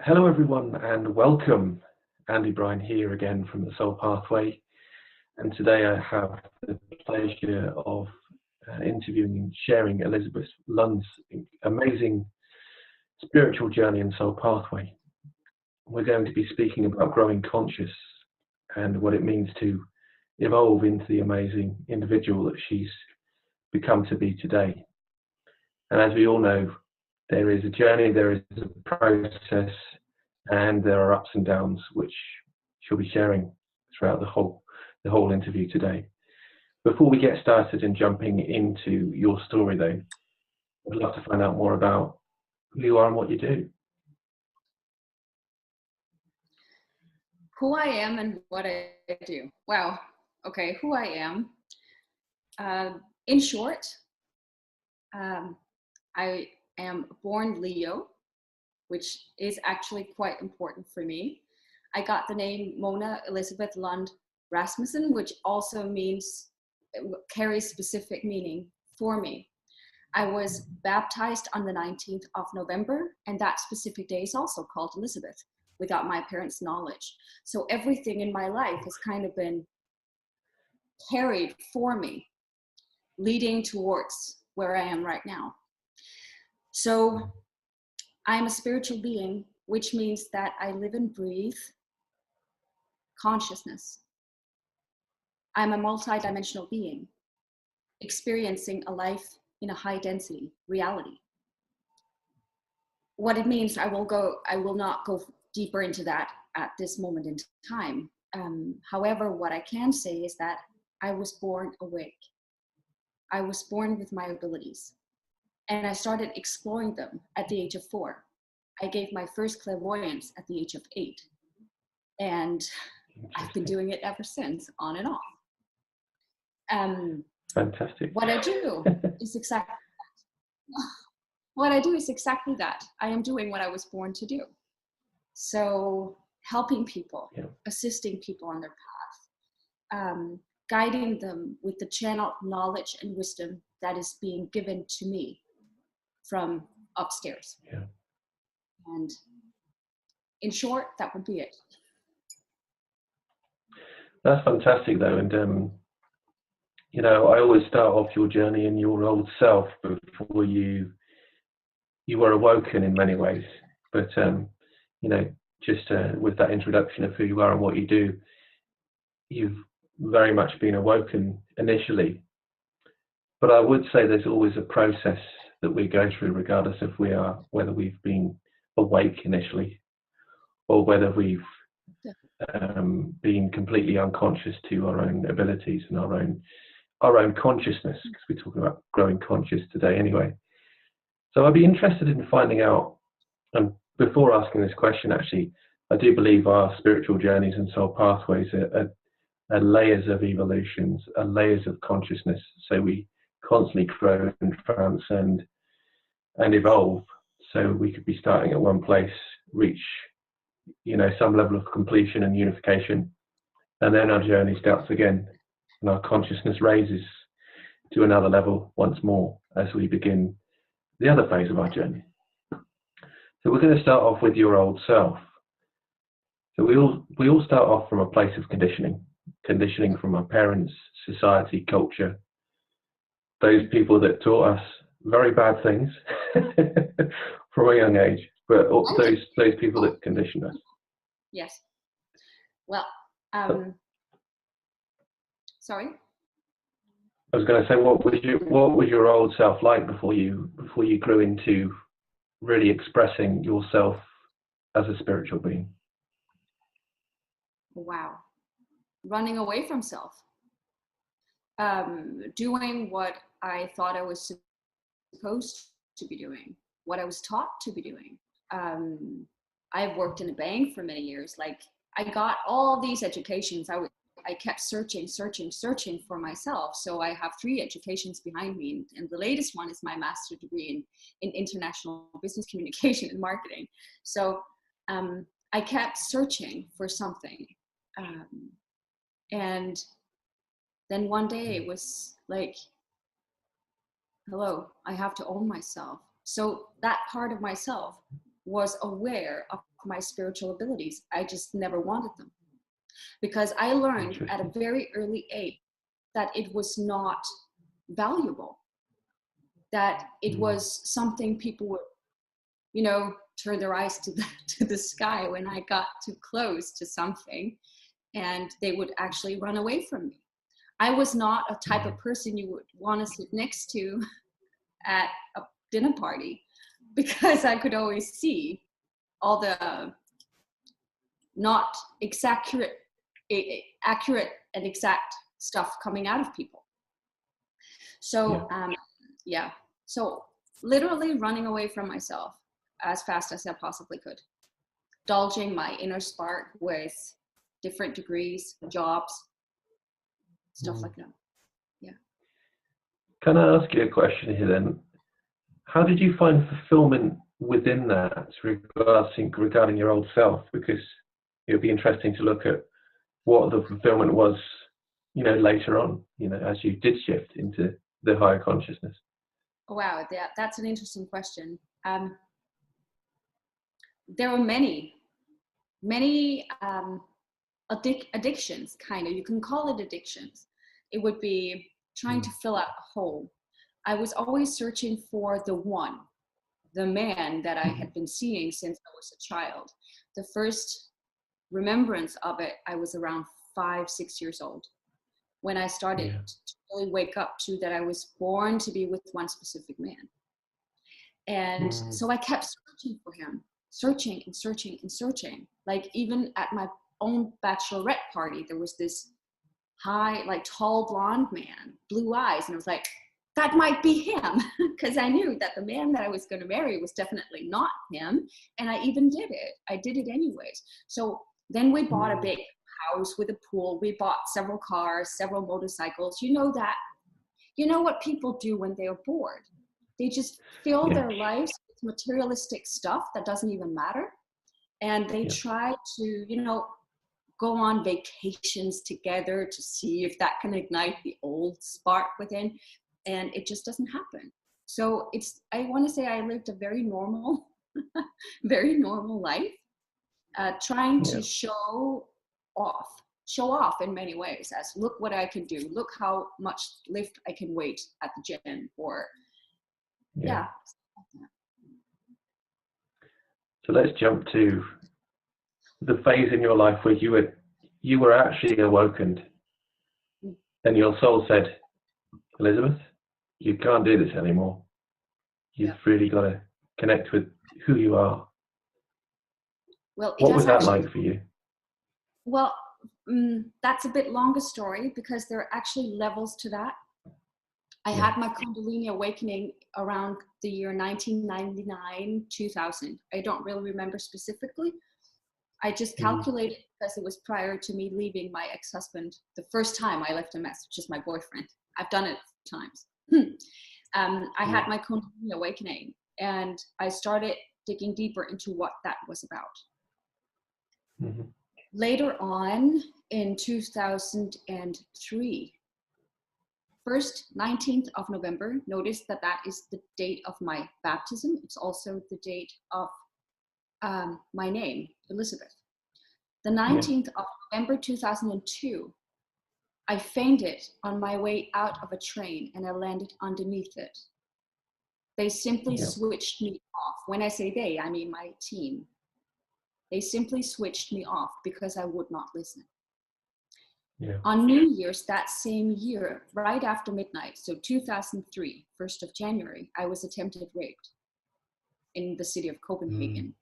Hello, everyone, and welcome. Andy Bryan here again from the Soul Pathway. And today I have the pleasure of interviewing and sharing Elizabeth Lund's amazing spiritual journey and soul pathway. We're going to be speaking about growing conscious and what it means to evolve into the amazing individual that she's become to be today. And as we all know, there is a journey, there is a process, and there are ups and downs, which she'll be sharing throughout the whole interview today. Before we get started and jumping into your story, though, I'd love to find out more about who you are and what you do. Who I am and what I do. Wow. Okay, who I am. In short, I am born Leo, which is actually quite important for me. I got the name Mona Elizabeth Lund Rasmussen, which also carries specific meaning for me. I was baptized on the 19th of November, and that specific day is also called Elizabeth, without my parents' knowledge. So everything in my life has kind of been carried for me, leading towards where I am right now. So I'm a spiritual being, which means that I live and breathe consciousness. I'm a multi-dimensional being, experiencing a life in a high density reality. What it means, I will not go deeper into that at this moment in time. However, what I can say is that I was born awake. I was born with my abilities, and I started exploring them at the age of 4. I gave my first clairvoyance at the age of 8, and I've been doing it ever since, on and off. Fantastic. What I do is exactly that. What I do is exactly that. I am doing what I was born to do. So helping people, assisting people on their path, guiding them with the channeled knowledge and wisdom that is being given to me from upstairs. Yeah. And in short, that would be it. That's fantastic, though. And, I always start off your journey in your old self before you were awoken in many ways. But, just with that introduction of who you are and what you do, you've very much been awoken initially. But I would say there's always a process that we go through, regardless of whether we've been awake initially or whether we've been completely unconscious to our own abilities and our own consciousness, because we're talking about growing conscious today anyway. So I'd be interested in finding out, and before asking this question, actually, I do believe our spiritual journeys and soul pathways are layers of evolutions, are layers of consciousness. So we constantly grow and transcend and evolve. So we could be starting at one place, reach, some level of completion and unification, and then our journey starts again, and our consciousness raises to another level once more as we begin the other phase of our journey. So we're going to start off with your old self. So we all start off from a place of conditioning from our parents, society, culture, those people that taught us very bad things from a young age, but those people that conditioned us. Yes. Well, sorry. I was going to say, what was your old self like before you grew into really expressing yourself as a spiritual being? Wow. Running away from self. Doing what I thought I was supposed to be doing, what I was taught to be doing. I've worked in a bank for many years. Like, I got all these educations. I kept searching for myself. So I have 3 educations behind me, and the latest one is my master's degree in international business communication and marketing. So I kept searching for something, and then one day it was like, hello, I have to own myself. So that part of myself was aware of my spiritual abilities. I just never wanted them, because I learned at a very early age that it was not valuable, that it was something people would, you know, turn their eyes to the sky when I got too close to something, and they would actually run away from me. I was not a type of person you would want to sit next to at a dinner party, because I could always see all the not accurate and exact stuff coming out of people. So so literally running away from myself as fast as I possibly could, indulging my inner spark with different degrees, jobs, stuff like that. Yeah. Can I ask you a question here then? How did you find fulfillment within that regarding your old self? Because it would be interesting to look at what the fulfillment was, you know, later on, you know, as you did shift into the higher consciousness. Wow, that's an interesting question. There were many addictions, kind of. You can call it addictions. It would be trying to fill out a hole. I was always searching for the one, the man that I had been seeing since I was a child. The first remembrance of it, I was around 5-6 years old, when I started to really wake up to that I was born to be with one specific man. And so I kept searching for him, searching and searching and searching. Like, even at my own bachelorette party, there was this high, like tall blonde man, blue eyes. And I was like, that might be him, because I knew that the man that I was going to marry was definitely not him. And I even did it. I did it anyways. So then we bought a big house with a pool. We bought several cars, several motorcycles. You know that, you know what people do when they're bored? They just fill their lives with materialistic stuff that doesn't even matter. And they try to, you know, go on vacations together to see if that can ignite the old spark within. And it just doesn't happen. So I want to say I lived a very normal, very normal life, trying to show off in many ways, as look what I can do, look how much lift I can weight at the gym, or So let's jump to the phase in your life where you were actually awakened, and your soul said, Elizabeth, you can't do this anymore. You've really got to connect with who you are. Well, what was that like for you? Well, that's a bit longer story, because there are actually levels to that. I had my Kundalini awakening around the year 1999, 2000. I don't really remember specifically. I just calculated, because it was prior to me leaving my ex-husband. The first time I left a mess, which is my boyfriend. I've done it times. I had my Kundalini awakening, and I started digging deeper into what that was about. Later on in 2003, 19th of November, notice that that is the date of my baptism. It's also the date of my name, Elizabeth. The 19th of November 2002, I fainted on my way out of a train, and I landed underneath it. They simply switched me off. When I say they, I mean my team. They simply switched me off because I would not listen. On New Year's that same year, right after midnight, so 2003, 1st of January, I was attempted raped in the city of Copenhagen.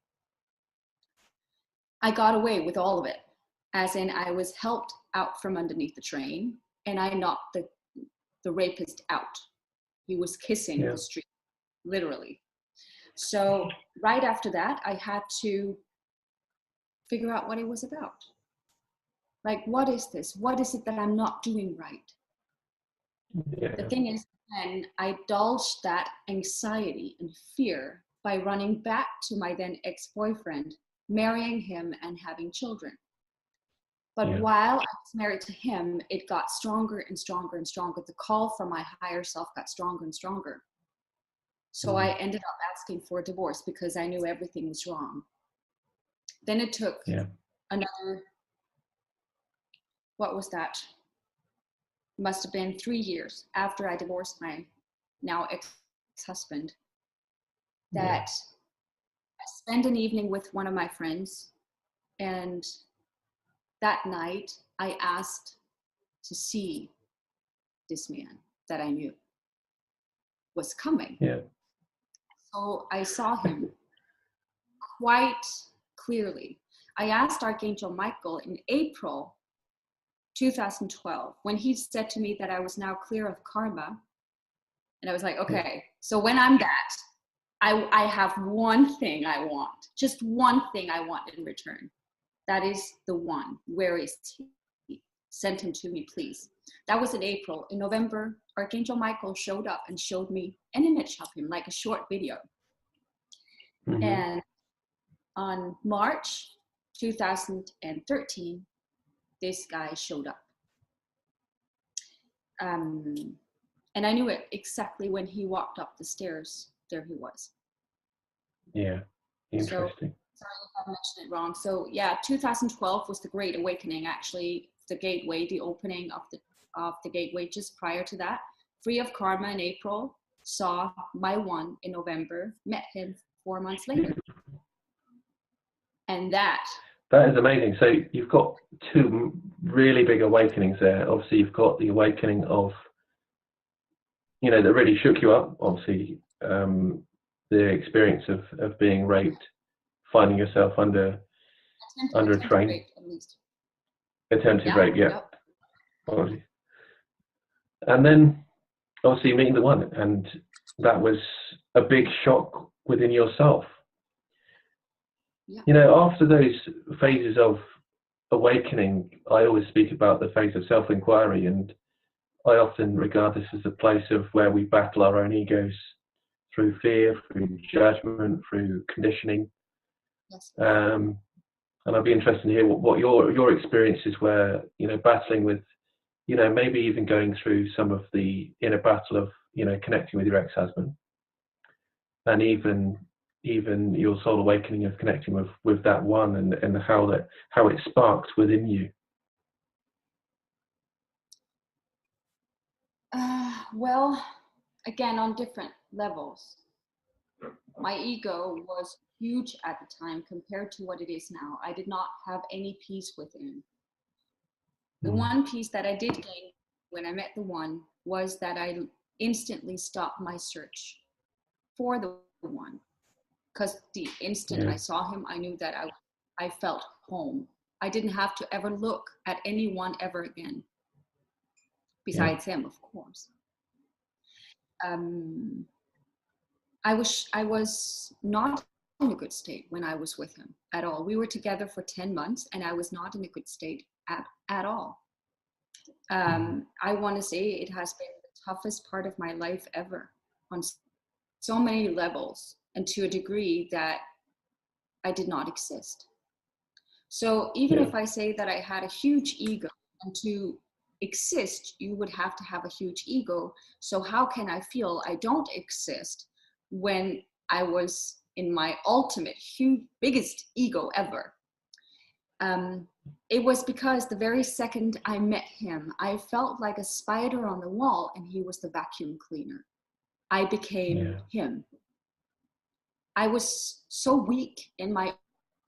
I got away with all of it, as in I was helped out from underneath the train, and I knocked the rapist out. He was kissing the street, literally. So right after that, I had to figure out what it was about. Like, what is this? What is it that I'm not doing right? The thing is, then I indulged that anxiety and fear by running back to my then ex-boyfriend, marrying him and having children. But while I was married to him, it got stronger and stronger and stronger. The call from my higher self got stronger and stronger. So I ended up asking for a divorce because I knew everything was wrong. Then it took another, what was that? Must have been 3 years after I divorced my now ex-husband that I spent an evening with one of my friends. And that night I asked to see this man that I knew was coming. So I saw him quite clearly. I asked Archangel Michael in April 2012 when he said to me that I was now clear of karma. And I was like, okay, so when I'm that, I have one thing I want, just one thing I want in return. That is the one. Where is he? Send him to me, please. That was in April. In November, Archangel Michael showed up and showed me an image of him, like a short video. And on March 2013, this guy showed up. And I knew it exactly when he walked up the stairs. There he was. Yeah, interesting. So, sorry if I mentioned it wrong. So yeah, 2012 was the Great Awakening, actually, the gateway, the opening of the gateway. Just prior to that, free of karma in April, saw my one in November, met him 4 months later. And that is amazing. So you've got two really big awakenings there. Obviously, you've got the awakening of, that really shook you up. Obviously, the experience of being raped, finding yourself under a train. Rape, at least. Attempted rape, Apologies. And then obviously meeting the one, and that was a big shock within yourself. After those phases of awakening, I always speak about the phase of self-inquiry, and I often regard this as a place of where we battle our own egos through fear, through judgment, through conditioning. And I'd be interested to hear what your experiences were, battling with, maybe even going through some of the inner battle of, connecting with your ex-husband, and even your soul awakening of connecting with that one, and how it sparks within you. Well, again, on different levels. My ego was huge at the time compared to what it is now. I did not have any peace within. The one piece that I did gain when I met the one was that I instantly stopped my search for the one. Because the instant I saw him, I knew that I felt home. I didn't have to ever look at anyone ever again. Besides him, of course. I was not in a good state when I was with him at all. We were together for 10 months and I was not in a good state at all. I want to say it has been the toughest part of my life ever on so many levels, and to a degree that I did not exist. So even if I say that I had a huge ego, and to exist, you would have to have a huge ego. So how can I feel I don't exist when I was in my ultimate, biggest ego ever? It was because the very second I met him, I felt like a spider on the wall and he was the vacuum cleaner. I became him. I was so weak in my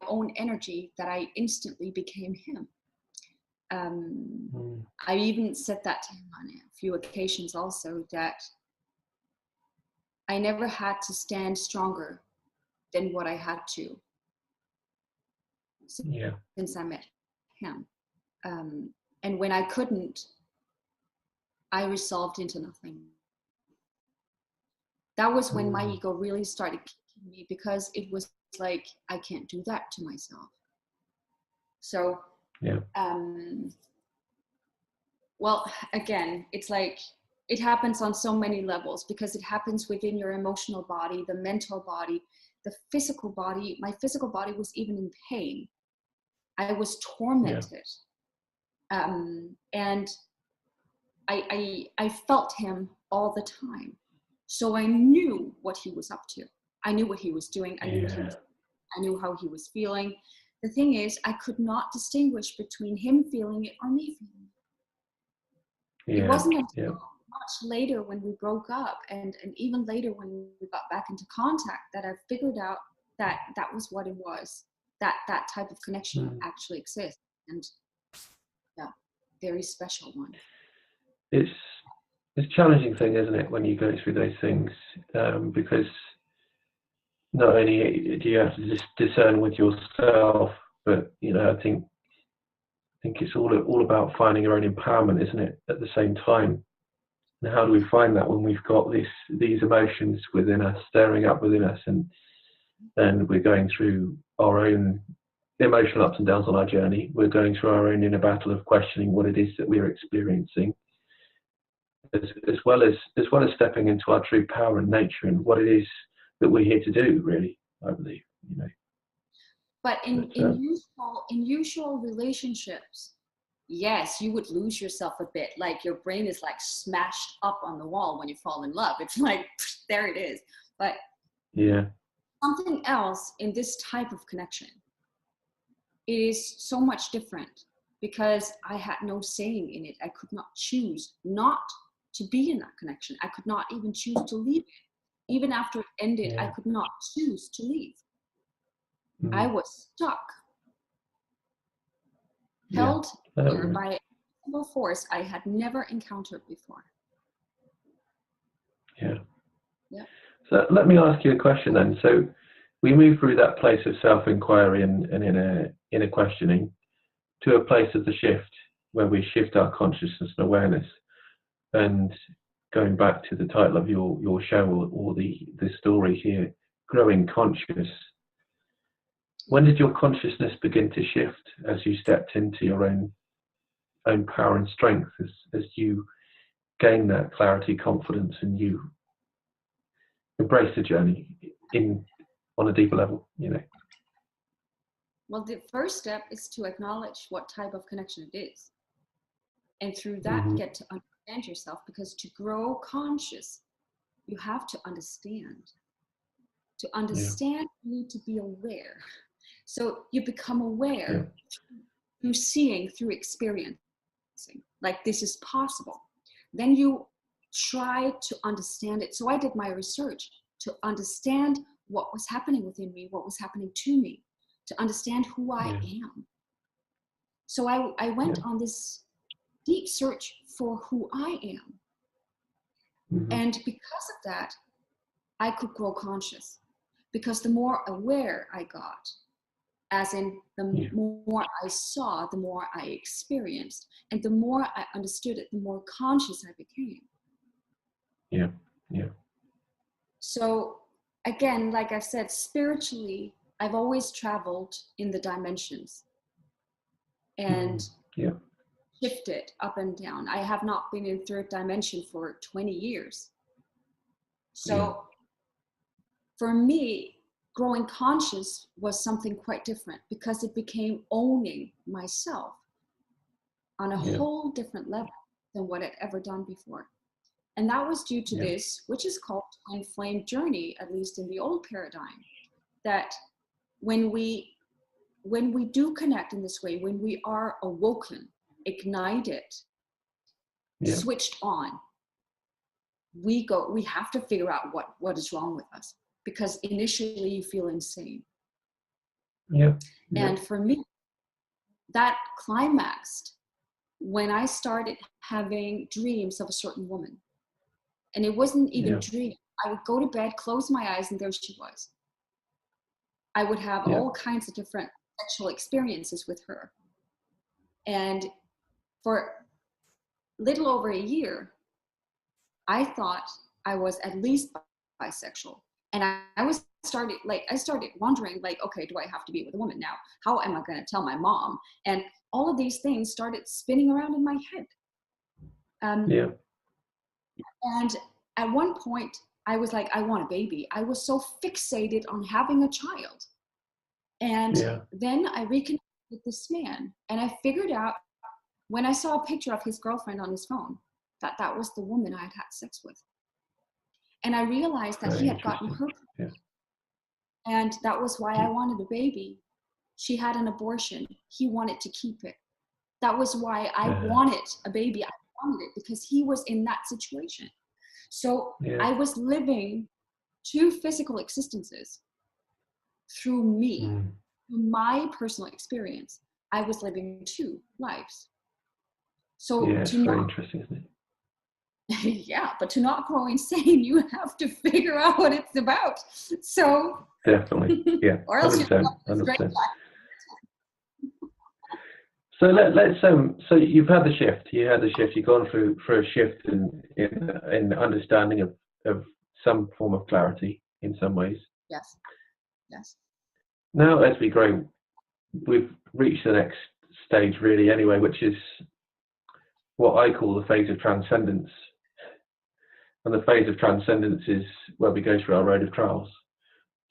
own energy that I instantly became him. I even said that to him on a few occasions also, that I never had to stand stronger than what I had to since I met him. And when I couldn't, I resolved into nothing. That was when my ego really started kicking me, because it was like, I can't do that to myself. So, well, again, it's like, it happens on so many levels, because it happens within your emotional body, the mental body, the physical body. My physical body was even in pain. I was tormented. And I felt him all the time. So I knew what he was up to. I knew what he was doing. I knew how he was feeling. The thing is, I could not distinguish between him feeling it or me feeling it. It wasn't until much later when we broke up and even later when we got back into contact that I figured out that that was what it was, that type of connection actually exists. And yeah, very special one. It's a challenging thing, isn't it, when you go through those things, because not only do you have to just discern with yourself, but I think it's all about finding your own empowerment, isn't it, at the same time. And how do we find that when we've got these emotions within us, stirring up within us, and we're going through our own emotional ups and downs on our journey. We're going through our own inner battle of questioning what it is that we're experiencing, as well as stepping into our true power and nature and what it is that we're here to do, really, I believe. But in usual relationships, yes, you would lose yourself a bit. Like your brain is like smashed up on the wall when you fall in love. It's like, there it is. But something else in this type of connection, it is so much different because I had no saying in it. I could not choose not to be in that connection. I could not even choose to leave it. Even after it ended, I could not choose to leave. I was stuck, held here by a force I had never encountered before. Yeah. So let me ask you a question then. So we move through that place of self-inquiry and inner questioning to a place of the shift where we shift our consciousness and awareness. And going back to the title of your show or the story here, Growing Conscious. When did your consciousness begin to shift as you stepped into your own power and strength, as you gain that clarity, confidence, and you embrace the journey on a deeper level, Well, the first step is to acknowledge what type of connection it is. And through that, get to understand yourself, because to grow conscious, you have to understand. To understand, you need to be aware. So you become aware through seeing, through experiencing, like this is possible. Then you try to understand it. So I did my research to understand what was happening within me, what was happening to me, to understand who I am. So I went on this deep search for who I am. And because of that, I could grow conscious. Because the more aware I got, as in the more I saw, the more I experienced, and the more I understood it, the more conscious I became. So again, like I said, spiritually, I've always traveled in the dimensions and shifted up and down. I have not been in third dimension for 20 years. So for me, growing conscious was something quite different, because it became owning myself on a whole different level than what I'd ever done before. And that was due to this, which is called twin flame journey, at least in the old paradigm, that when we do connect in this way, when we are awoken, ignited, switched on, we have to figure out what is wrong with us, because initially you feel insane. And for me, that climaxed when I started having dreams of a certain woman. And it wasn't even a dream. I would go to bed, close my eyes, and there she was. I would have all kinds of different sexual experiences with her. And for little over a year, I thought I was at least bisexual. And I started wondering, like, okay, do I have to be with a woman now? How am I going to tell my mom? And all of these things started spinning around in my head. And at one point, I was like, I want a baby. I was so fixated on having a child. And then I reconnected with this man, and I figured out, when I saw a picture of his girlfriend on his phone, that was the woman I had had sex with. And I realized that Very he had gotten interesting. her. Yeah. And that was why I wanted a baby. She had an abortion. He wanted to keep it. That was why I wanted a baby. I wanted it because he was in that situation. So I was living two physical existences through me, through my personal experience. I was living two lives. So yeah, it's very interesting, isn't it? yeah, but to not go insane, you have to figure out what it's about. So Definitely, yeah, or else 100%, you're 100%. So let's so you've had the shift. You had the shift. You've gone through for a shift in understanding of some form of clarity in some ways. Yes. Yes. Now, as we grow, we've reached the next stage, really, anyway, which is what I call the phase of transcendence. And the phase of transcendence is where we go through our road of trials,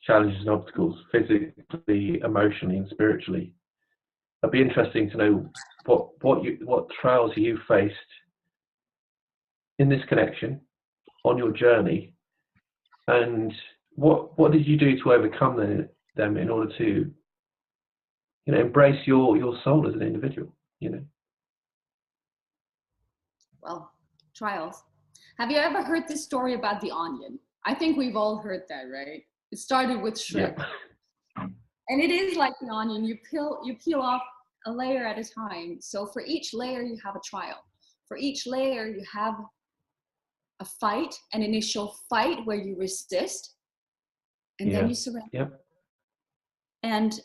challenges and obstacles, physically, emotionally, and spiritually. It'd be interesting to know what trials you faced in this connection on your journey, and what did you do to overcome them in order to embrace your soul as an individual. Well, trials. Have you ever heard this story about the onion? I think we've all heard that, right? It started with Shrek. Yeah. And it is like the onion. You peel off a layer at a time. So for each layer, you have a trial. For each layer, you have a fight, an initial fight where you resist, and then you surrender. Yep. And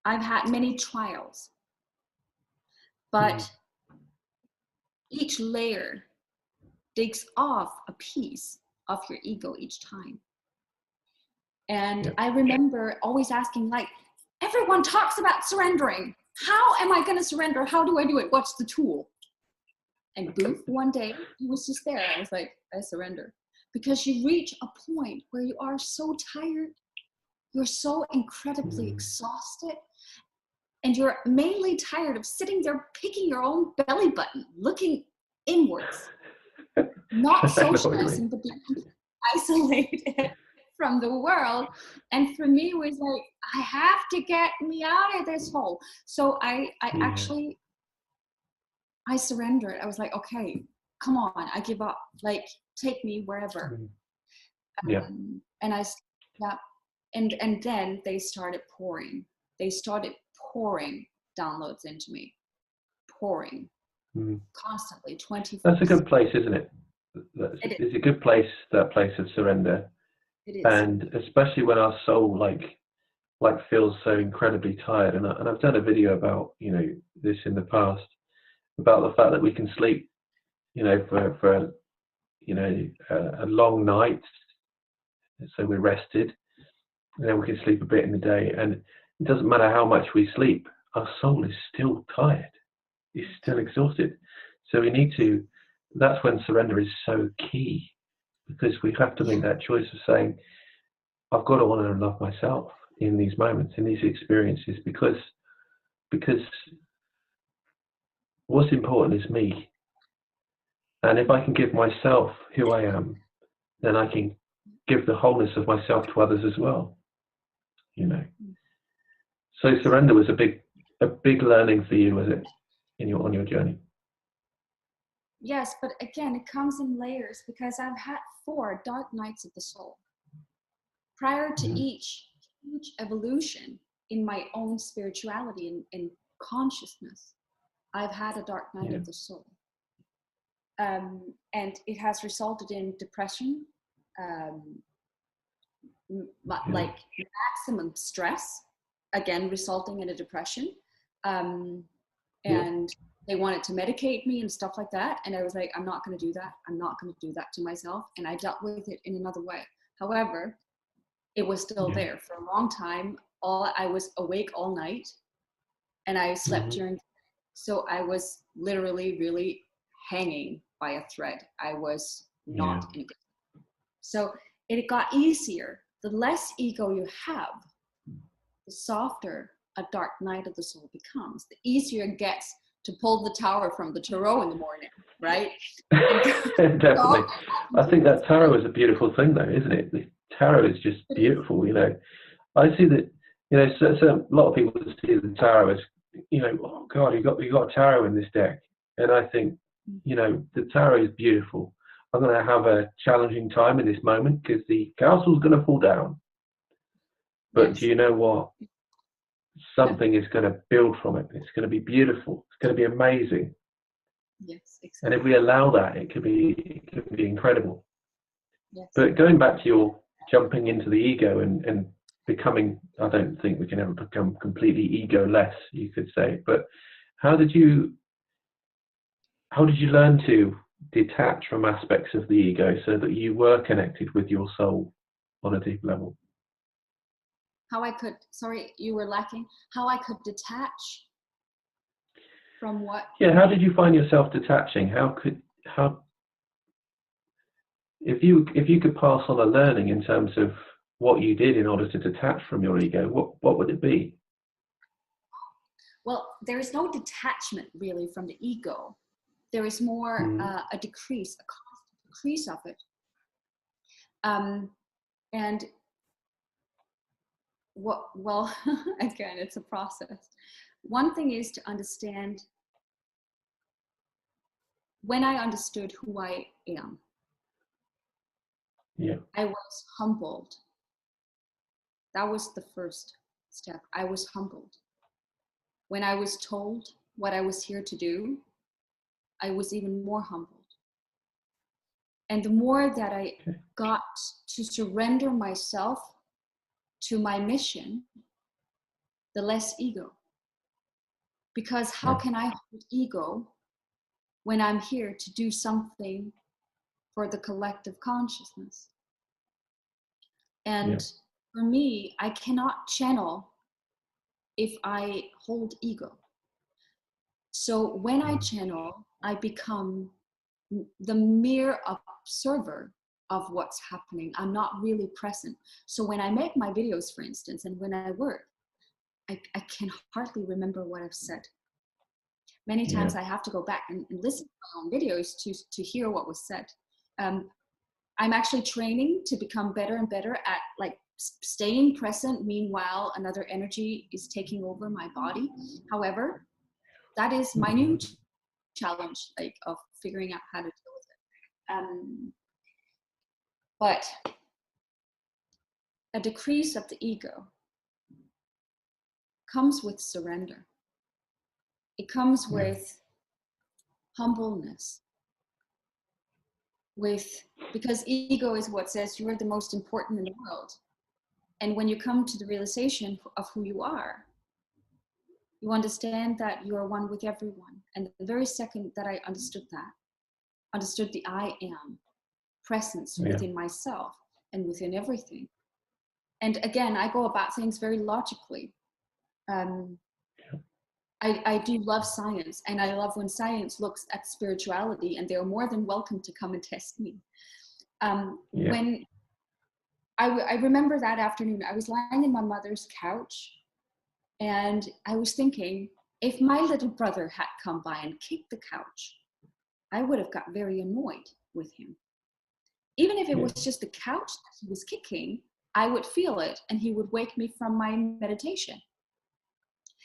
I've had many trials, but each layer digs off a piece of your ego each time. And I remember always asking, like, everyone talks about surrendering. How am I going to surrender? How do I do it? What's the tool? And boof, one day, he was just there. I was like, I surrender. Because you reach a point where you are so tired, you're so incredibly exhausted, and you're mainly tired of sitting there picking your own belly button, looking inwards, not socializing, but being isolated from the world. And for me, it was like, I have to get me out of this hole. So I actually surrendered. I was like, okay, come on, I give up. Like, take me wherever. And and then they started pouring. They started pouring downloads into me, pouring constantly, 24. That's a good place, isn't it? It's a good place, that place of surrender. It is. And especially when our soul like feels so incredibly tired. And I've done a video about this in the past, about the fact that we can sleep for a long night, so we're rested, and then we can sleep a bit in the day, and it doesn't matter how much we sleep, our soul is still tired, it's still exhausted. So we need to, that's when surrender is so key, because we have to make that choice of saying, I've got to honor and love myself in these moments, in these experiences, because what's important is me. And if I can give myself who I am, then I can give the wholeness of myself to others as well. So surrender was a big learning for you, was it, on your journey? Yes, but again, it comes in layers, because I've had 4 dark nights of the soul. Prior to each huge evolution in my own spirituality and consciousness, I've had a dark night of the soul. And it has resulted in depression, like maximum stress, again, resulting in a depression. And they wanted to medicate me and stuff like that. And I was like, I'm not going to do that. I'm not going to do that to myself. And I dealt with it in another way. However, it was still there for a long time. I was awake all night, and I slept during the day. So I was literally really hanging by a thread. I was not in good. So it got easier. The less ego you have, the softer a dark night of the soul becomes. The easier it gets to pull the tower from the tarot in the morning. right? Definitely. I think that tarot is a beautiful thing, though, isn't it? The tarot is just beautiful. I see that. So a lot of people see the tarot as, oh God, you got a tarot in this deck, and I think, the tarot is beautiful. I'm going to have a challenging time in this moment because the castle's going to fall down. But Yes. do you know what? Something is going to build from it. It's going to be beautiful. It's going to be amazing. Yes, exactly. And if we allow that, it could be incredible. Yes. But going back to your jumping into the ego and becoming, I don't think we can ever become completely ego-less, you could say. But how did you learn to detach from aspects of the ego so that you were connected with your soul on a deep level? Sorry, you were lacking. How I could detach from what? Yeah, how did you find yourself detaching? If you could pass on a learning in terms of what you did in order to detach from your ego, what would it be? Well, there is no detachment really from the ego. There is more a decrease, a constant decrease of it. And well, again, it's a process. One thing is to understand, when I understood who I am, I was humbled. That was the first step. I was humbled. When I was told what I was here to do, I was even more humbled. And the more that I got to surrender myself to my mission, the less ego. Because how can I hold ego when I'm here to do something for the collective consciousness? And for me, I cannot channel if I hold ego. So when I channel, I become the mere observer of what's happening. I'm not really present. So when I make my videos, for instance, and when I work, I can hardly remember what I've said. Many times I have to go back and listen to my own videos to hear what was said. I'm actually training to become better and better at like staying present. Meanwhile, another energy is taking over my body. However, that is my new challenge, like of figuring out how to deal with it. But a decrease of the ego comes with surrender. It comes with humbleness. Because ego is what says you are the most important in the world. And when you come to the realization of who you are, you understand that you are one with everyone. And the very second that I understood the I am presence within myself and within everything. And again, I go about things very logically. I do love science, and I love when science looks at spirituality, and they're more than welcome to come and test me. When I remember that afternoon, I was lying in my mother's couch, and I was thinking, if my little brother had come by and kicked the couch, I would have got very annoyed with him. Even if it was just the couch that he was kicking, I would feel it, and he would wake me from my meditation.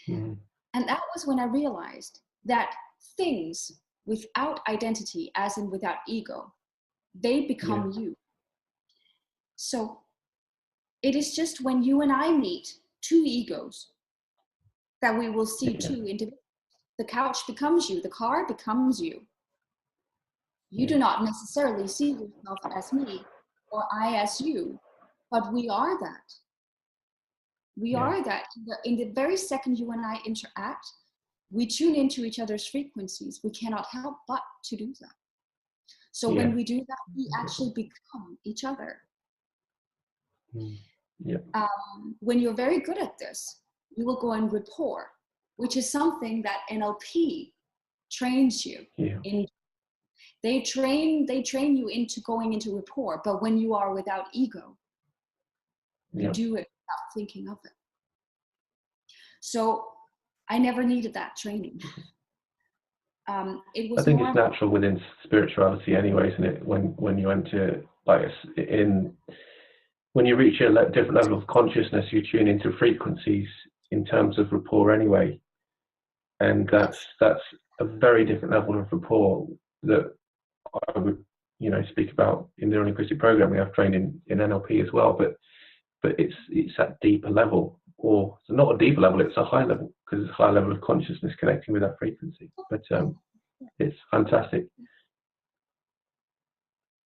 And that was when I realized that things without identity, as in without ego, they become you. So it is just when you and I meet two egos that we will see two individuals. The couch becomes you, the car becomes you. You do not necessarily see yourself as me or I as you, but we are that. We are that. In the very second you and I interact, we tune into each other's frequencies. We cannot help but to do that. So when we do that, we actually become each other. When you're very good at this, you will go in rapport, which is something that NLP trains you in. They train you into going into rapport, but when you are without ego, you do it without thinking of it. So I never needed that training. It I was think more it's about, natural within spirituality anyway, isn't it? When you enter, like, when you reach a different level of consciousness, you tune into frequencies in terms of rapport anyway, and yes, that's a very different level of rapport that I would, speak about in the linguistic program. We have training in NLP as well, but it's that deeper level, or it's not a deeper level, it's a high level, because it's a high level of consciousness connecting with that frequency. But it's fantastic.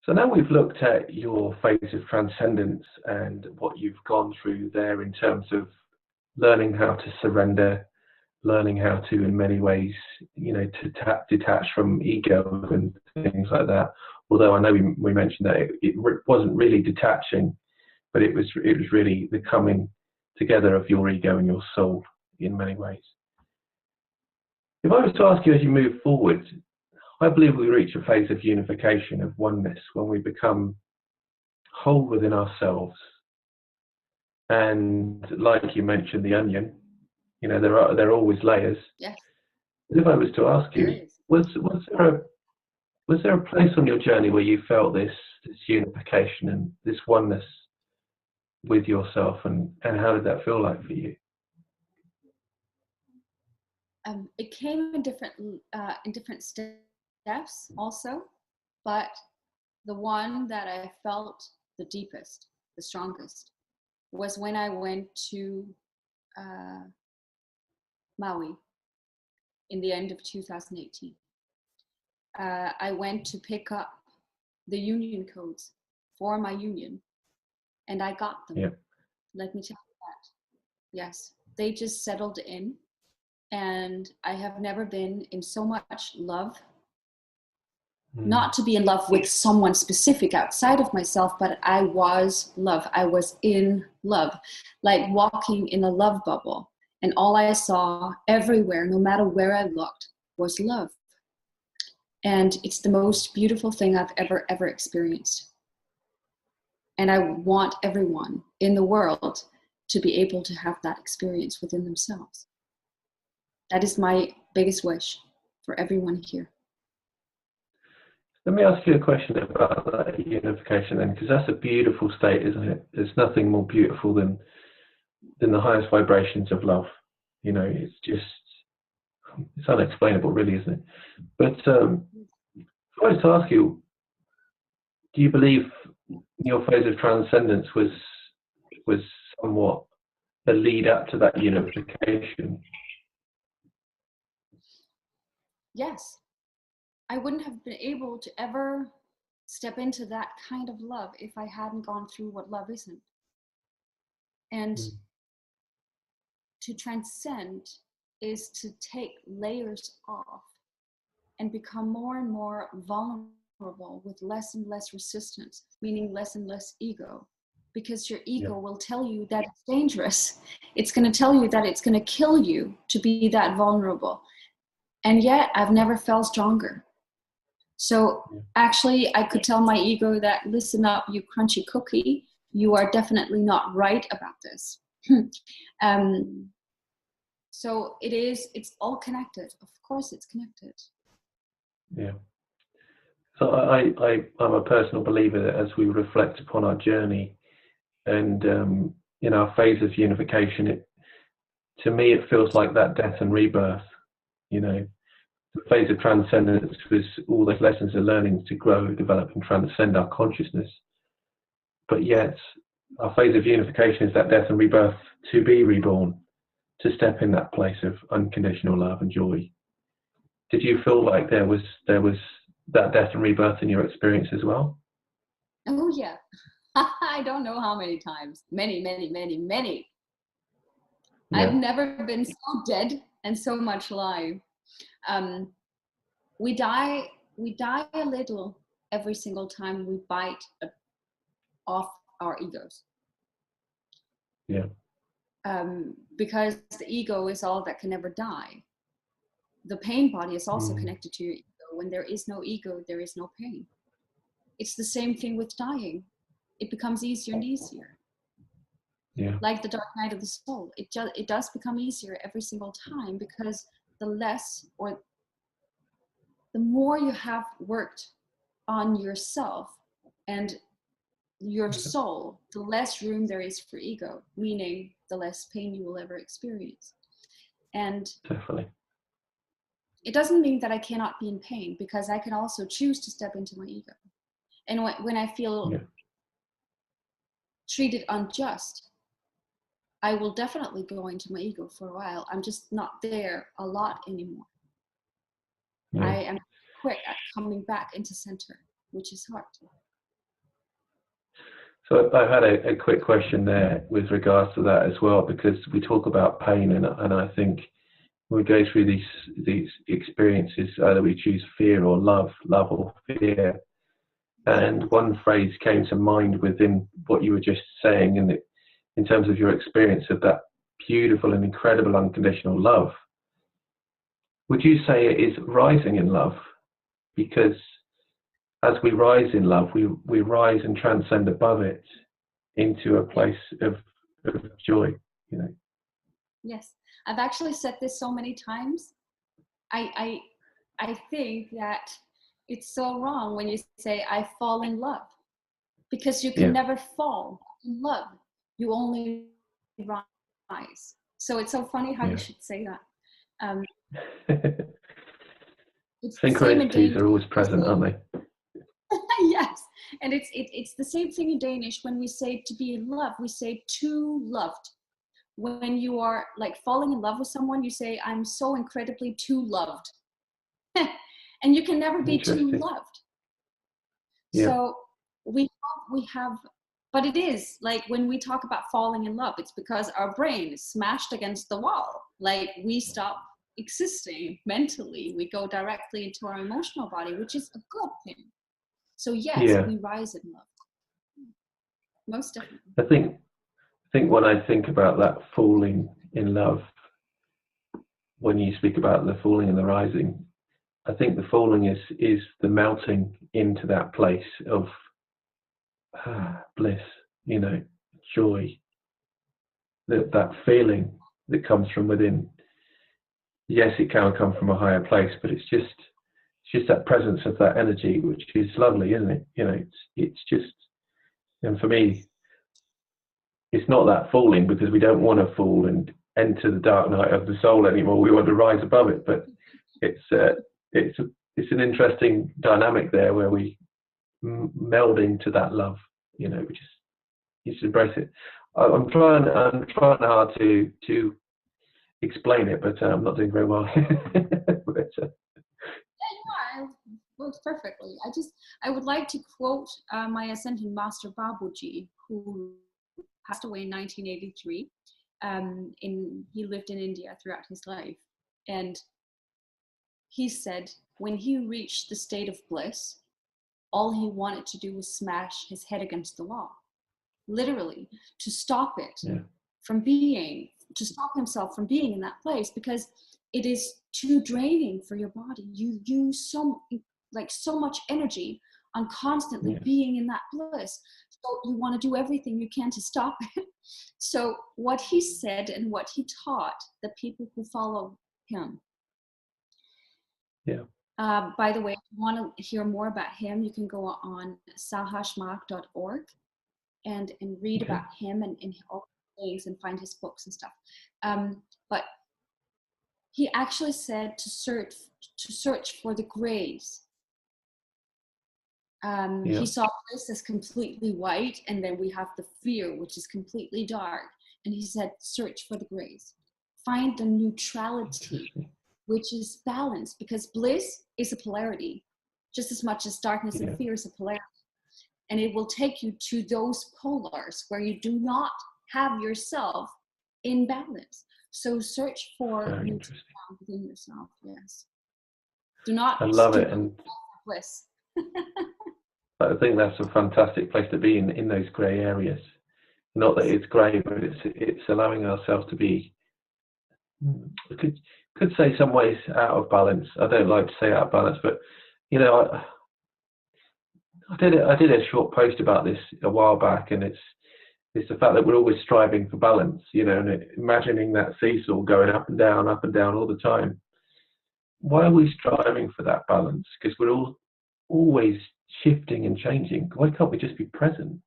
So now we've looked at your phase of transcendence and what you've gone through there in terms of learning how to surrender, learning how to, in many ways, to detach from ego and things like that. Although I know we mentioned that it wasn't really detaching, but it was really the coming together of your ego and your soul in many ways. If I was to ask you as you move forward, I believe we reach a phase of unification, of oneness, when we become whole within ourselves. And like you mentioned, the onion, there are always layers. yes, If I was to ask there you, is. was there a place on your journey where you felt this unification and this oneness with yourself, and how did that feel like for you? It came in different steps also, but the one that I felt the deepest, the strongest, was when I went to Maui in the end of 2018. I went to pick up the union codes for my union, and I got them. Yeah. Let me tell you that. Yes, they just settled in, and I have never been in so much love. Not to be in love with someone specific outside of myself, but I was love. I was in love, like walking in a love bubble. And all I saw everywhere, no matter where I looked, was love. And it's the most beautiful thing I've ever experienced. And I want everyone in the world to be able to have that experience within themselves. That is my biggest wish for everyone here. Let me ask you a question about that unification then, because that's a beautiful state, isn't it? There's nothing more beautiful than the highest vibrations of love. It's unexplainable, really, isn't it? But if I was to ask you, do you believe your phase of transcendence was somewhat a lead up to that unification? Yes. I wouldn't have been able to ever step into that kind of love if I hadn't gone through what love isn't. And to transcend is to take layers off and become more and more vulnerable with less and less resistance, meaning less and less ego. Because your ego will tell you that it's dangerous. It's going to tell you that it's going to kill you to be that vulnerable. And yet I've never felt stronger. So actually, I could tell my ego that, listen up, you crunchy cookie, you are definitely not right about this. So it's all connected. Of course it's connected. Yeah. So I'm a personal believer that as we reflect upon our journey and in our phase of unification, to me it feels like that death and rebirth. The phase of transcendence was all those lessons of learning to grow, develop, and transcend our consciousness. But yet, our phase of unification is that death and rebirth, to be reborn, to step in that place of unconditional love and joy. Did you feel like there was that death and rebirth in your experience as well? Oh yeah. I don't know how many times. Many. Yeah. I've never been so dead and so much alive. We die a little every single time we bite off our egos. Yeah. Because the ego is all that can never die. The pain body is also connected to your ego. When there is no ego, there is no pain. It's the same thing with dying. It becomes easier and easier. Yeah. Like the dark night of the soul. It does become easier every single time, because the less or the more you have worked on yourself and your soul, the less room there is for ego, meaning the less pain you will ever experience. And Definitely. it doesn't mean that I cannot be in pain, because I can also choose to step into my ego. And when I feel treated unjust, I will definitely go into my ego for a while. I'm just not there a lot anymore. Yeah. I am quick at coming back into center, which is hard. So I've had a quick question there with regards to that as well, because we talk about pain, and I think when we go through these experiences, either we choose fear or love or fear. And one phrase came to mind within what you were just saying, in terms of your experience of that beautiful and incredible unconditional love. Would you say it is rising in love? Because as we rise in love, we rise and transcend above it into a place of joy, you know. Yes, I've actually said this so many times. I think that it's so wrong when you say I fall in love, because you can never fall in love. You only rise. So it's so funny how you should say that. It's the same in Synchronicities Danish. are always present, aren't they? Yes, and it's the same thing in Danish. When we say to be in love, we say too loved. When you are like falling in love with someone, you say, I'm so incredibly too loved. And you can never be too loved. Yeah. So we have, but it is like when we talk about falling in love, it's because our brain is smashed against the wall. Like we stop existing mentally. We go directly into our emotional body, which is a good thing. So yes, we rise in love. Most definitely. I think when I think about that falling in love, when you speak about the falling and the rising, I think the falling is the melting into that place of bliss, you know, joy, that feeling that comes from within. Yes, it can come from a higher place, but it's just that presence of that energy, which is lovely, isn't it? You know, it's just, and for me, it's not that falling, because we don't want to fall and enter the dark night of the soul anymore. We want to rise above it, but it's an interesting dynamic there where we meld into that love, you know, which is, you should embrace it. I'm trying hard to explain it, but I'm not doing very well. But, yeah, you are. Works perfectly. I would like to quote my ascended master Babuji, who passed away in 1983. He lived in India throughout his life, and he said when he reached the state of bliss, all he wanted to do was smash his head against the wall, literally, to stop it from being, to stop himself from being in that place, because it is too draining for your body. You use so much energy on constantly being in that bliss. So you want to do everything you can to stop it. So what he said and what he taught the people who follow him. By the way, if you want to hear more about him, you can go on sahashmark.org and read about him and all things and find his books and stuff. But he actually said to search for the grays. He saw bliss as completely white, and then we have the fear, which is completely dark. And he said, search for the grays. Find the neutrality, which is balance, because bliss is a polarity, just as much as darkness and fear is a polarity. And it will take you to those polars where you do not have yourself in balance. So search for neutrality within yourself. Yes. Do not. I love it, and bliss. I think that's a fantastic place to be in those grey areas. Not that it's grey, but it's allowing ourselves to be. I could say some ways out of balance. I don't like to say out of balance, but you know, I did a short post about this a while back, and it's the fact that we're always striving for balance, you know, and imagining that seesaw going up and down all the time. why are we striving for that balance? Because we're all always shifting and changing. Why can't we just be present?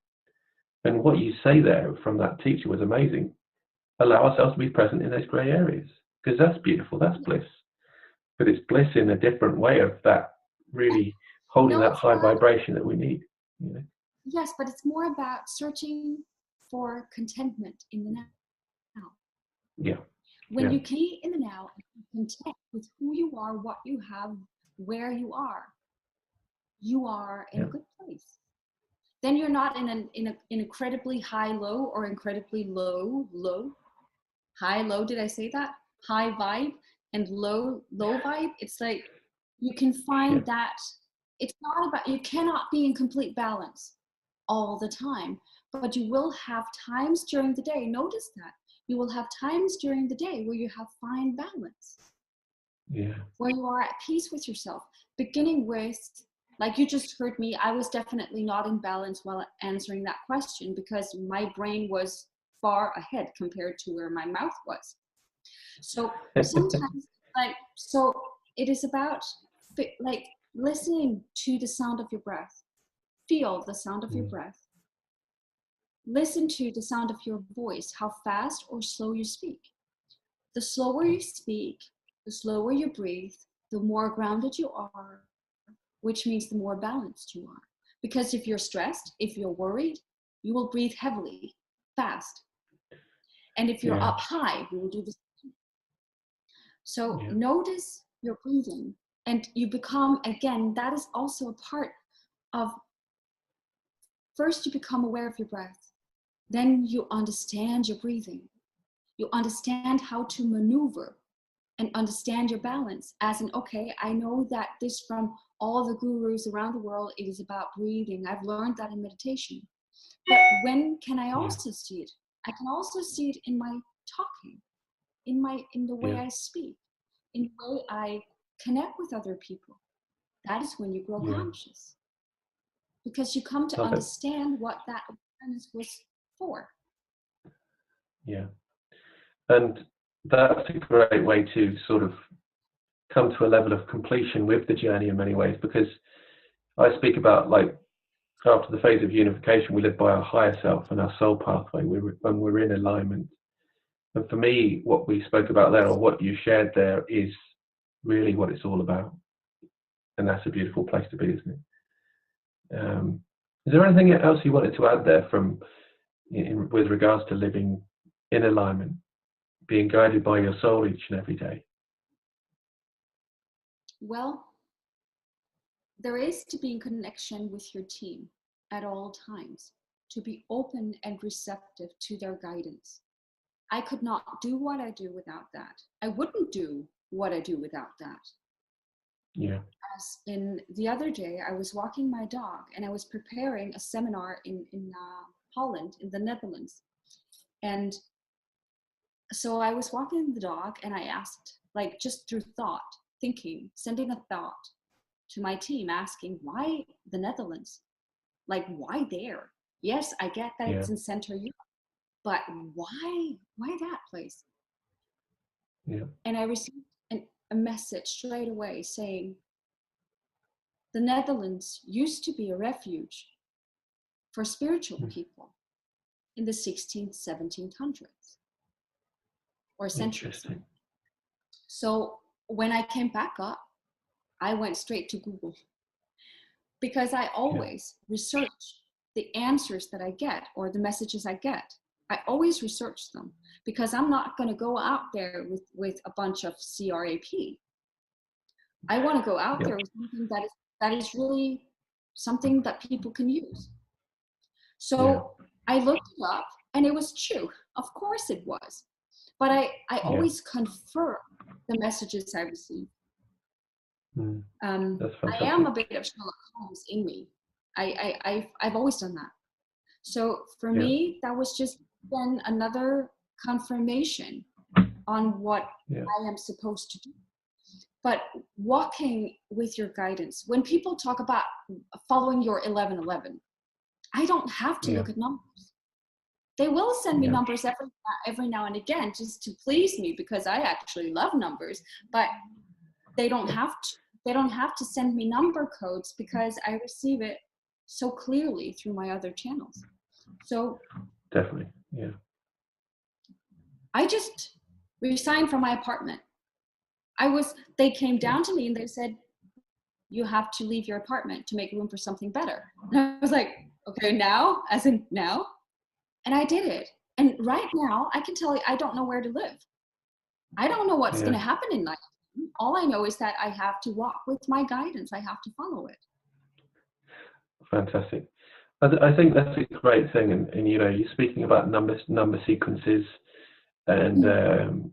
And what you say there from that teacher was amazing. Allow ourselves to be present in those grey areas, because that's beautiful, that's bliss. But it's bliss in a different way of that really holding that high vibration that we need. You know? Yes, but it's more about searching for contentment in the now. Yeah. When you can be in the now and content with who you are, what you have, where you are in a good place. Then you're not in an incredibly high low or incredibly low. High low, did I say that? High vibe and low vibe. It's like you can find that it's not about, you cannot be in complete balance all the time, but you will have times during the day. Notice that you will have times during the day where you have fine balance. Yeah. Where you are at peace with yourself, beginning with, like you just heard me, I was definitely not in balance while answering that question because my brain was far ahead compared to where my mouth was. So sometimes, so it is about listening to the sound of your breath. Feel the sound of your breath. Listen to the sound of your voice, how fast or slow you speak. The slower you speak, the slower you breathe, the more grounded you are, which means the more balanced you are. Because if you're stressed, if you're worried, you will breathe heavily, fast. And if you're up high, you will do the same. So notice your breathing, and you become, again, that is also a part of, first you become aware of your breath. Then you understand your breathing. You understand how to maneuver and understand your balance as in, okay, I know that this from all the gurus around the world, it is about breathing. I've learned that in meditation. But when can I also see it? I can also see it in my talking, in the way I speak, in the way I connect with other people. That is when you grow conscious. Because you come to understand what that awareness was for. Yeah. And that's a great way to sort of come to a level of completion with the journey in many ways, because I speak about, like, after the phase of unification, we live by our higher self and our soul pathway when we're in alignment. And for me, what we spoke about there, or what you shared there, is really what it's all about. And that's a beautiful place to be, isn't it? Is there anything else you wanted to add there with regards to living in alignment, being guided by your soul each and every day? Well, there is to be in connection with your team at all times, to be open and receptive to their guidance. I could not do what I do without that. I wouldn't do what I do without that. Yeah. As in the other day, I was walking my dog and I was preparing a seminar in Holland, in the Netherlands. And so I was walking the dog and I asked, like, just through thought, thinking, sending a thought to my team, asking, why the Netherlands? Like, why there? Yes, I get that it's in Central Europe, but why that place? Yeah. And I received a message straight away saying, the Netherlands used to be a refuge for spiritual people in the 16th, 1700s or centuries. So when I came back up, I went straight to Google because I always research the answers that I get or the messages I get. I always research them because I'm not going to go out there with a bunch of CRAP. I want to go out there with something that is really something that people can use. So I looked it up and it was true. Of course it was. But I always confirm the messages I receive. I am a bit of Sherlock Holmes in me. I've always done that. So for me, that was just then another confirmation on what I am supposed to do. But walking with your guidance, when people talk about following your 1111, I don't have to look at numbers. They will send me numbers every now and again just to please me because I actually love numbers. But they don't have to send me number codes because I receive it so clearly through my other channels. So definitely, yeah. I just resigned from my apartment. They came down to me and they said, you have to leave your apartment to make room for something better. And I was like, okay, now, as in now? And I did it. And right now, I can tell you, I don't know where to live. I don't know what's going to happen in life. All I know is that I have to walk with my guidance. I have to follow it. Fantastic. I think that's a great thing. And you know, you're speaking about number sequences, and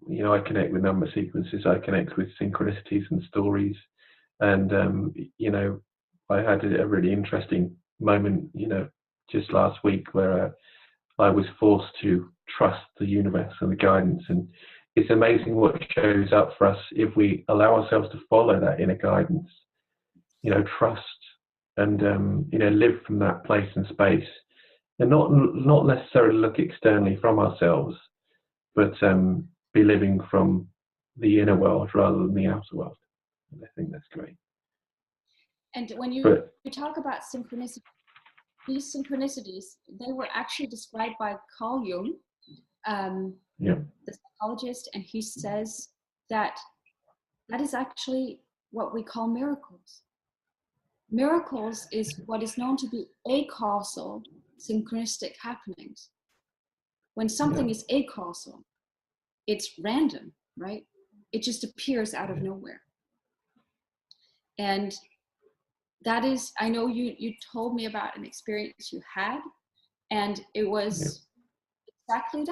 you know, I connect with number sequences. I connect with synchronicities and stories. And you know, I had a really interesting moment, you know, just last week where I was forced to trust the universe and the guidance. And it's amazing what shows up for us if we allow ourselves to follow that inner guidance, you know, trust, and you know, live from that place and space, and not necessarily look externally from ourselves, but be living from the inner world rather than the outer world. And I think that's great. And when you talk about synchronicity, these synchronicities, they were actually described by Carl Jung, the psychologist, and he says that is actually what we call miracles. Miracles is what is known to be acausal synchronistic happenings. When something is acausal, it's random, right? It just appears out of nowhere. And that is, I know you told me about an experience you had, and it was exactly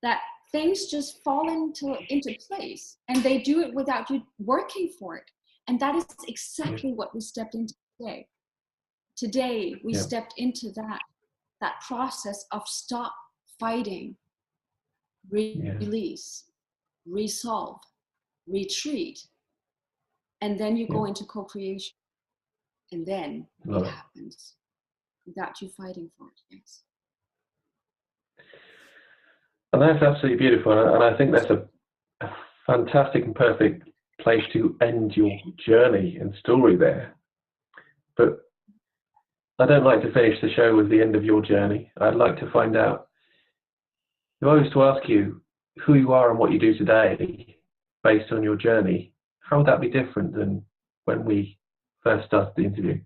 that things just fall into place, and they do it without you working for it. And that is exactly what we stepped into today. Today, we stepped into that process of stop fighting, release, resolve, retreat, and then you go into co-creation. And then it happens without you fighting for it. Yes. And that's absolutely beautiful. And I think that's a fantastic and perfect place to end your journey and story there. But I don't like to finish the show with the end of your journey. I'd like to find out, if I was to ask you who you are and what you do today based on your journey, how would that be different than when we first started the interview?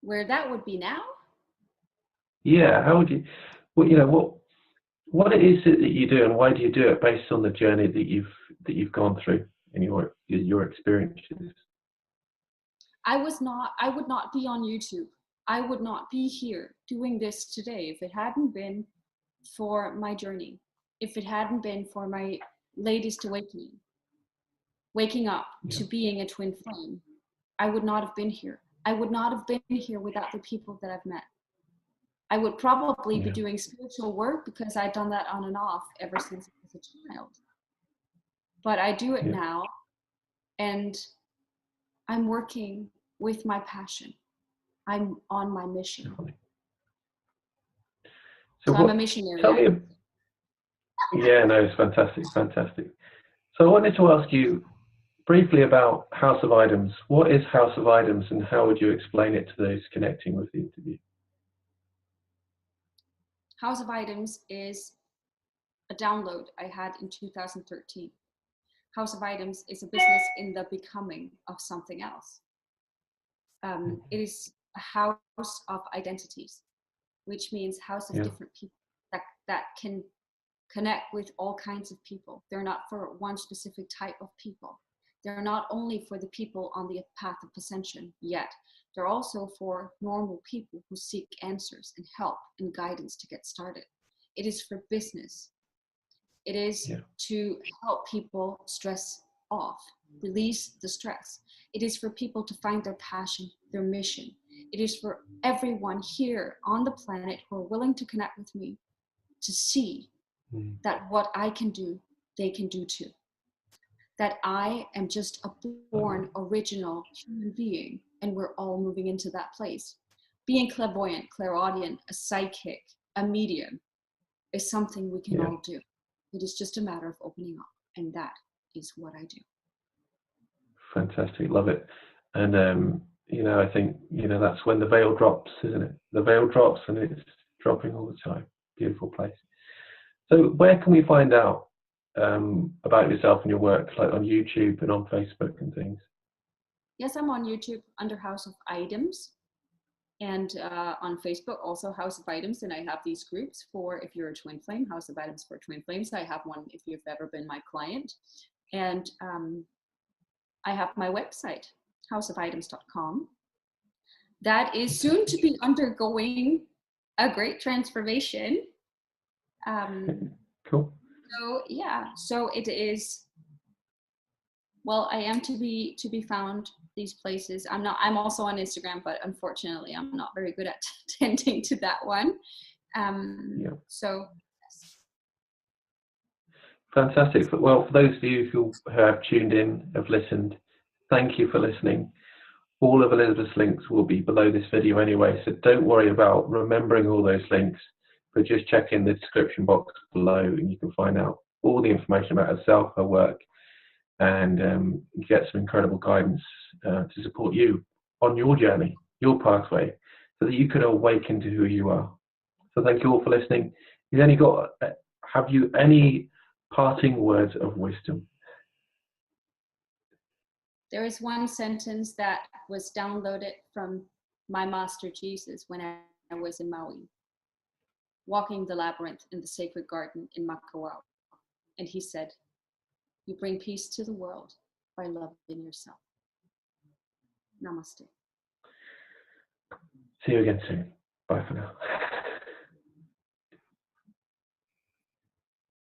Where that would be now? Yeah, how would you, well, you know, what it is that you do, and why do you do it based on the journey that you've gone through in your experiences? I would not be on YouTube. I would not be here doing this today if it hadn't been for my journey, if it hadn't been for my latest awakening, waking up to being a twin flame. I would not have been here. I would not have been here without the people that I've met. I would probably be doing spiritual work because I'd done that on and off ever since I was a child. But I do it now, and I'm working with my passion. I'm on my mission. So I'm a missionary. Tell me. Yeah, no, it's fantastic, fantastic. So I wanted to ask you briefly about House of Idems. What is House of Idems, and how would you explain it to those connecting with the interview? House of Idems is a download I had in 2013. House of Idems is a business in the becoming of something else. It is a house of identities, which means house of different people that can connect with all kinds of people. They're not for one specific type of people. They're not only for the people on the path of ascension yet. They're also for normal people who seek answers and help and guidance to get started. It is for business. It is to help people stress off, release the stress. It is for people to find their passion, their mission. It is for everyone here on the planet who are willing to connect with me to see that what I can do, they can do too. That I am just a born original human being, and we're all moving into that place. Being clairvoyant, clairaudient, a psychic, a medium is something we can all do. It is just a matter of opening up. And that is what I do. Fantastic, love it. And you know, I think, you know, that's when the veil drops, isn't it? The veil drops, and it's dropping all the time. Beautiful place. So where can we find out about yourself and your work, like on YouTube and on Facebook and things? Yes, I'm on YouTube under House of Idems, and on Facebook also House of Idems. And I have these groups for if you're a twin flame, House of Idems for twin flames. I have one if you've ever been my client. And I have my website, houseofidems.com. That is soon to be undergoing a great transformation. Cool. So yeah, so it is. Well, I am to be found these places. I'm also on Instagram, but unfortunately I'm not very good at tending to that one. So yes. Fantastic. Well, for those of you who have tuned in, have listened, thank you for listening. All of Elizabeth's links will be below this video anyway, so don't worry about remembering all those links, but just check in the description box below and you can find out all the information about herself, her work, and get some incredible guidance to support you on your journey, your pathway, so that you can awaken to who you are. So thank you all for listening. Have you any parting words of wisdom? There is one sentence that was downloaded from my master Jesus when I was in Maui, walking the labyrinth in the sacred garden in Makawao. And he said, "You bring peace to the world by loving yourself." Namaste. See you again soon. Bye for now.